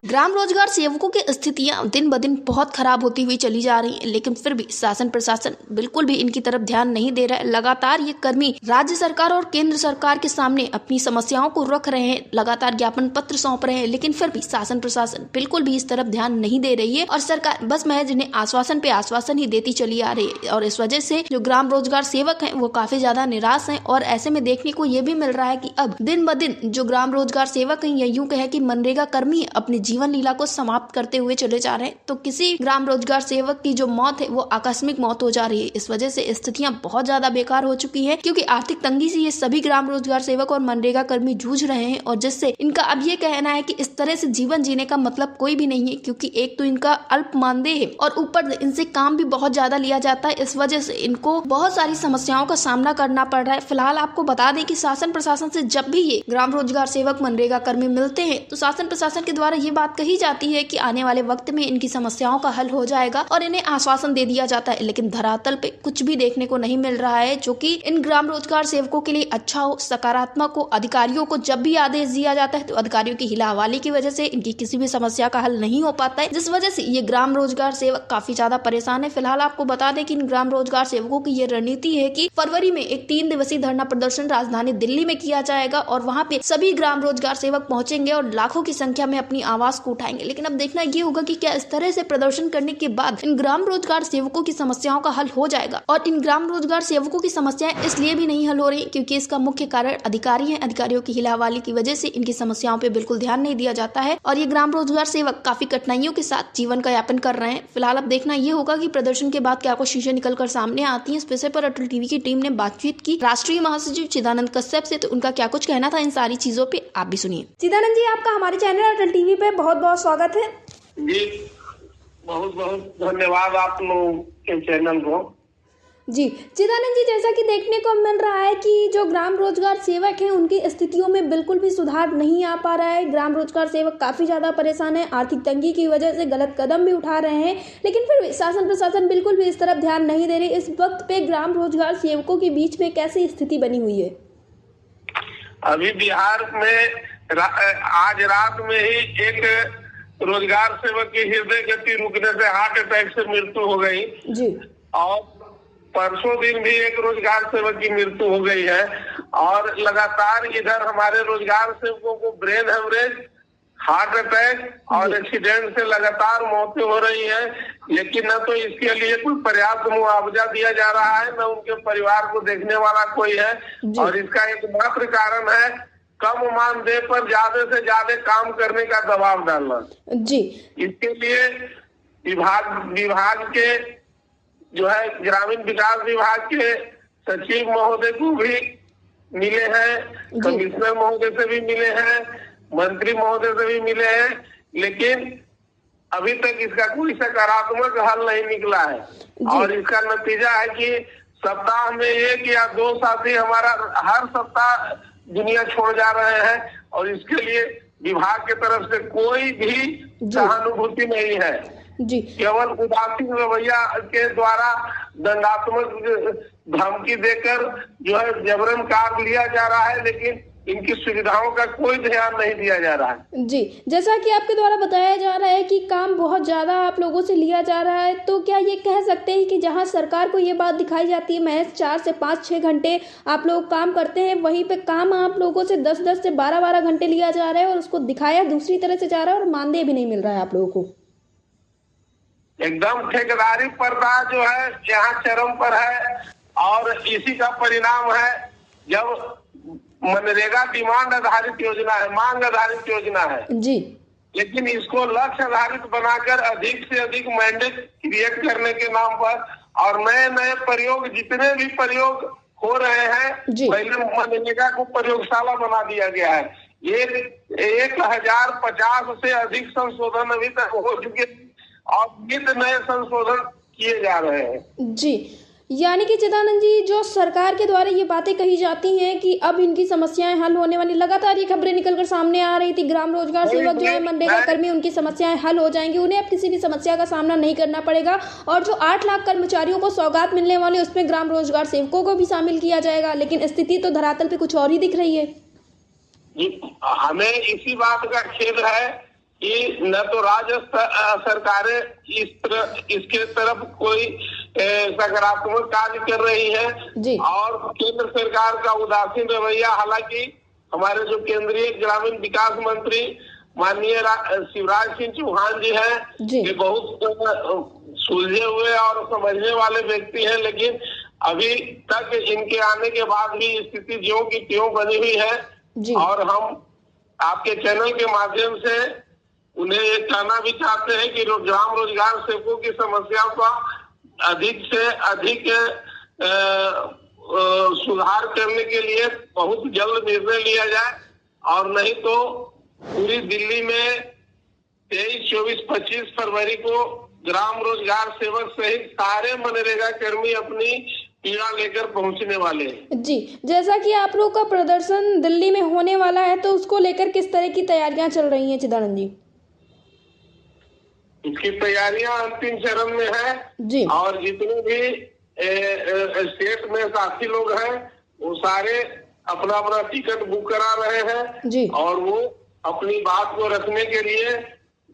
ग्राम रोजगार सेवकों की स्थितियां दिन ब दिन बहुत खराब होती हुई चली जा रही हैं, लेकिन फिर भी शासन प्रशासन बिल्कुल भी इनकी तरफ ध्यान नहीं दे रहा है। लगातार ये कर्मी राज्य सरकार और केंद्र सरकार के सामने अपनी समस्याओं को रख रहे हैं, लगातार ज्ञापन पत्र सौंप रहे हैं, लेकिन फिर भी शासन प्रशासन बिल्कुल भी इस तरफ ध्यान नहीं दे रही है और सरकार बस महज इन्हें आश्वासन पे आश्वासन ही देती चली आ रही है। और इस वजह से जो ग्राम रोजगार सेवक हैं वो काफी ज्यादा निराश हैं और ऐसे में देखने को ये भी मिल रहा है कि अब दिन ब दिन जो ग्राम रोजगार सेवक हैं या यूं कहे कि मनरेगा कर्मी अपनी जीवन लीला को समाप्त करते हुए चले जा रहे हैं। तो किसी ग्राम रोजगार सेवक की जो मौत है वो आकस्मिक मौत हो जा रही है। इस वजह से स्थितियां बहुत ज्यादा बेकार हो चुकी है, क्योंकि आर्थिक तंगी से ये सभी ग्राम रोजगार सेवक और मनरेगा कर्मी जूझ रहे हैं और जिससे इनका अब ये कहना है कि इस तरह से जीवन जीने का मतलब कोई भी नहीं है, क्योंकि एक तो इनका अल्प मानदेय है और ऊपर इनसे काम भी बहुत ज्यादा लिया जाता है। इस वजह से इनको बहुत सारी समस्याओं का सामना करना पड़ रहा है। फिलहाल आपको बता दें कि शासन प्रशासन से जब भी ये ग्राम रोजगार सेवक मनरेगा कर्मी मिलते हैं तो शासन प्रशासन के द्वारा ये बात कही जाती है कि आने वाले वक्त में इनकी समस्याओं का हल हो जाएगा और इन्हें आश्वासन दे दिया जाता है, लेकिन धरातल पे कुछ भी देखने को नहीं मिल रहा है जो कि इन ग्राम रोजगार सेवकों के लिए अच्छा हो, सकारात्मक हो। अधिकारियों को जब भी आदेश दिया जाता है तो अधिकारियों की हिलाहवाली की वजह से इनकी किसी भी समस्या का हल नहीं हो पाता है, जिस वजह से ये ग्राम रोजगार सेवक काफी ज्यादा परेशान है। फिलहाल आपको बता दें कि इन ग्राम रोजगार सेवकों की ये रणनीति है कि फरवरी में एक 3 दिवसीय धरना प्रदर्शन राजधानी दिल्ली में किया जाएगा और वहाँ पे सभी ग्राम रोजगार सेवक पहुंचेंगे और लाखों की संख्या में अपनी आवाज को उठाएंगे। लेकिन अब देखना ये होगा कि क्या इस तरह से प्रदर्शन करने के बाद इन ग्राम रोजगार सेवकों की समस्याओं का हल हो जाएगा। और इन ग्राम रोजगार सेवकों की समस्याएं इसलिए भी नहीं हल हो रही क्योंकि इसका मुख्य कारण अधिकारी हैं। अधिकारियों की हिलावाली की वजह से इनकी समस्याओं पे बिल्कुल ध्यान नहीं दिया जाता है और ये ग्राम रोजगार सेवक काफी कठिनाइयों के साथ जीवन का यापन कर रहे हैं। फिलहाल अब देखना ये होगा कि प्रदर्शन के बाद क्या कुछ चीजें निकल कर सामने आती है। इस विषय पर अटल टीवी की टीम ने बातचीत की राष्ट्रीय महासचिव चिदानंद कश्यप से, तो उनका क्या कुछ कहना था इन सारी चीजों पे आप भी सुनिए। चिदानंद जी, आपका हमारे चैनल अटल टीवी पे बहुत बहुत स्वागत है। जी बहुत बहुत धन्यवाद आप लोग के चैनल को। जी चिदानंद जी, जैसा कि देखने को मिल रहा है कि जो ग्राम रोजगार सेवक हैं उनकी स्थितियों में बिल्कुल भी सुधार नहीं आ पा रहा है। ग्राम रोजगार सेवक काफी ज्यादा परेशान है, आर्थिक तंगी की वजह से गलत कदम भी उठा रहे हैं, लेकिन फिर भी शासन प्रशासन बिल्कुल भी इस तरफ ध्यान नहीं दे रही। इस वक्त पे ग्राम रोजगार सेवकों के बीच में कैसी स्थिति बनी हुई है? अभी बिहार में आज रात में ही एक रोजगार सेवक की हृदय गति रुकने से हार्ट अटैक से मृत्यु हो गई जी, और परसों दिन भी एक रोजगार सेवक की मृत्यु हो गई है। और लगातार इधर हमारे रोजगार सेवकों को ब्रेन हेमरेज, हार्ट अटैक और एक्सीडेंट से लगातार मौतें हो रही हैं, लेकिन न तो इसके लिए कोई पर्याप्त मुआवजा दिया जा रहा है, न उनके परिवार को देखने वाला कोई है। और इसका एकमात्र कारण है कम मानदेय पर ज्यादा से ज्यादा काम करने का दबाव डालना जी। इसके लिए विभाग के जो है ग्रामीण विकास विभाग के सचिव महोदय को भी मिले हैं, कमिश्नर महोदय से भी मिले हैं, मंत्री महोदय से भी मिले हैं, लेकिन अभी तक इसका कोई सकारात्मक हल नहीं निकला है। और इसका नतीजा है कि सप्ताह में 1 या 2 साथी हमारा हर सप्ताह दुनिया छोड़ जा रहे हैं और इसके लिए विभाग की तरफ से कोई भी सहानुभूति नहीं है जी। केवल उदासीन रवैया के द्वारा दंडात्मक धमकी देकर जो है जबरन काम लिया जा रहा है, लेकिन इनकी सुविधाओं का कोई ध्यान नहीं दिया जा रहा है जी। जैसा कि आपके द्वारा बताया जा रहा है कि काम बहुत ज्यादा आप लोगों से लिया जा रहा है, तो क्या ये कह सकते हैं कि जहां सरकार को ये बात दिखाई जाती है महज 4 से 5-6 घंटे आप लोग काम करते हैं, वहीं पे काम आप लोगों से 10-10 से 12-12 घंटे लिया जा रहा है और उसको दिखाया दूसरी तरह से जा रहा है और मानदेय भी नहीं मिल रहा है आप लोगों को? एकदम ठेकेदारी पर्दा जो है यहाँ चरम पर है और इसी का परिणाम है जब मनरेगा डिमांड आधारित योजना है, मांग आधारित योजना है जी, लेकिन इसको लक्ष्य आधारित बनाकर अधिक से अधिक मैंडेट क्रिएट करने के नाम पर और नए नए प्रयोग, जितने भी प्रयोग हो रहे हैं पहले मनरेगा को प्रयोगशाला बना दिया गया है। ये 1050 से अधिक संशोधन अभी तक हो चुके और नित नए संशोधन किए जा रहे हैं जी। यानी कि चिदानंद जी, जो सरकार के द्वारा ये बातें कही जाती हैं कि अब इनकी समस्याएं हल होने वाली, लगातार ये खबरें निकलकर सामने आ रही थी, ग्राम रोजगार सेवक जो है मनरेगा कर्मी, उनकी समस्याएं हल हो जाएंगी, उन्हें अब किसी भी समस्या का सामना नहीं करना पड़ेगा और जो 8 लाख कर्मचारियों को सौगात मिलने वाली उसमें ग्राम रोजगार सेवकों को भी शामिल किया जाएगा, लेकिन स्थिति तो धरातल पे कुछ और ही दिख रही है। हमें इसी बात का खेद है कि न तो राज्य सरकारें इसके तरफ कोई सकारात्मक कार्य कर रही है और केंद्र सरकार का उदासीन रवैया। हालांकि हमारे जो केंद्रीय ग्रामीण विकास मंत्री माननीय शिवराज सिंह चौहान जी हैं, ये बहुत सुलझे हुए और समझने वाले व्यक्ति हैं, लेकिन अभी तक इनके आने के बाद भी स्थिति ज्यों की त्यों बनी हुई है। और हम आपके चैनल के माध्यम से उन्हें ये कहना भी चाहते हैं कि ग्राम रोजगार सेवकों की समस्याओं का अधिक से अधिक सुधार करने के लिए बहुत जल्द निर्णय लिया जाए, और नहीं तो पूरी दिल्ली में 23, 24, 25 फरवरी को ग्राम रोजगार सेवक सहित सारे मनरेगा कर्मी अपनी पीड़ा लेकर पहुंचने वाले हैं। जी, जैसा कि आप लोग का प्रदर्शन दिल्ली में होने वाला है, तो उसको लेकर किस तरह की तैयारियां चल रही हैं चिदानंद जी? इसकी तैयारियां अंतिम चरण में है जी। और जितने भी स्टेट में साथी लोग हैं वो सारे अपना अपना टिकट बुक करा रहे हैं जी, और वो अपनी बात को रखने के लिए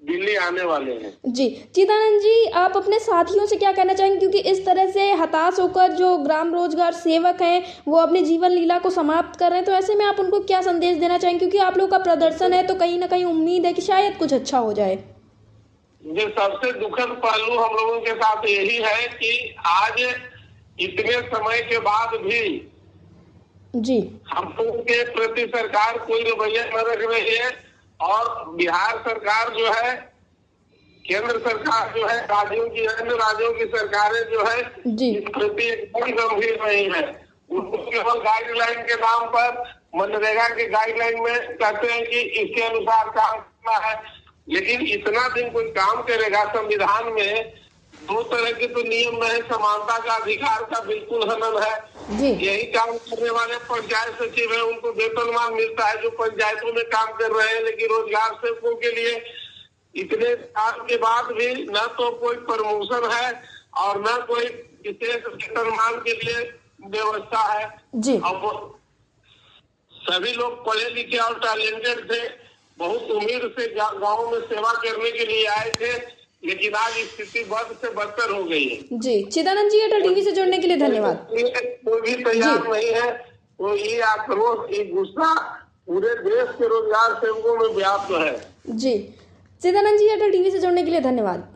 दिल्ली आने वाले हैं जी। चिदानंद जी, आप अपने साथियों से क्या कहना चाहेंगे, क्योंकि इस तरह से हताश होकर जो ग्राम रोजगार सेवक हैं वो अपने जीवन लीला को समाप्त कर रहे हैं, तो ऐसे में आप उनको क्या संदेश देना चाहेंगे, क्योंकि आप लोग का प्रदर्शन है तो कहीं ना कहीं उम्मीद है कि शायद कुछ अच्छा हो जाए? जो सबसे दुखद पहलू हम लोगों के साथ यही है कि आज इतने समय के बाद भी जी हम लोगों के प्रति सरकार कोई रवैया न रख रही है, और बिहार सरकार जो है, केंद्र सरकार जो है, अन्य राज्यों की सरकारें जो है इस प्रति एकदम गंभीर नहीं है। उनको केवल गाइडलाइन के नाम पर मनरेगा के गाइडलाइन में कहते हैं कि इसके अनुसार काम करना है, लेकिन इतना दिन कोई काम करेगा? संविधान में 2 तरह के तो नियम है, समानता का अधिकार का बिल्कुल हनन है। यही काम करने वाले पंचायत सचिव है, उनको वेतनमान मिलता है जो पंचायतों में काम कर रहे हैं, लेकिन रोजगार सेवकों के लिए इतने साल के बाद भी न तो कोई प्रमोशन है और न कोई विशेष वेतनमान के लिए व्यवस्था है जी। अब सभी लोग पढ़े लिखे और टैलेंटेड थे, बहुत उम्मीद से गाँव में सेवा करने के लिए आए थे, लेकिन आज स्थिति बद से बदतर हो गई है जी। चिदानंद जी, अटल टीवी से जुड़ने के लिए धन्यवाद। कोई भी तैयार नहीं है, तो ये आक्रोश, ये गुस्सा पूरे देश के रोजगार सेवकों में व्याप्त है जी। चिदानंद जी, अटल टीवी से जुड़ने के लिए धन्यवाद।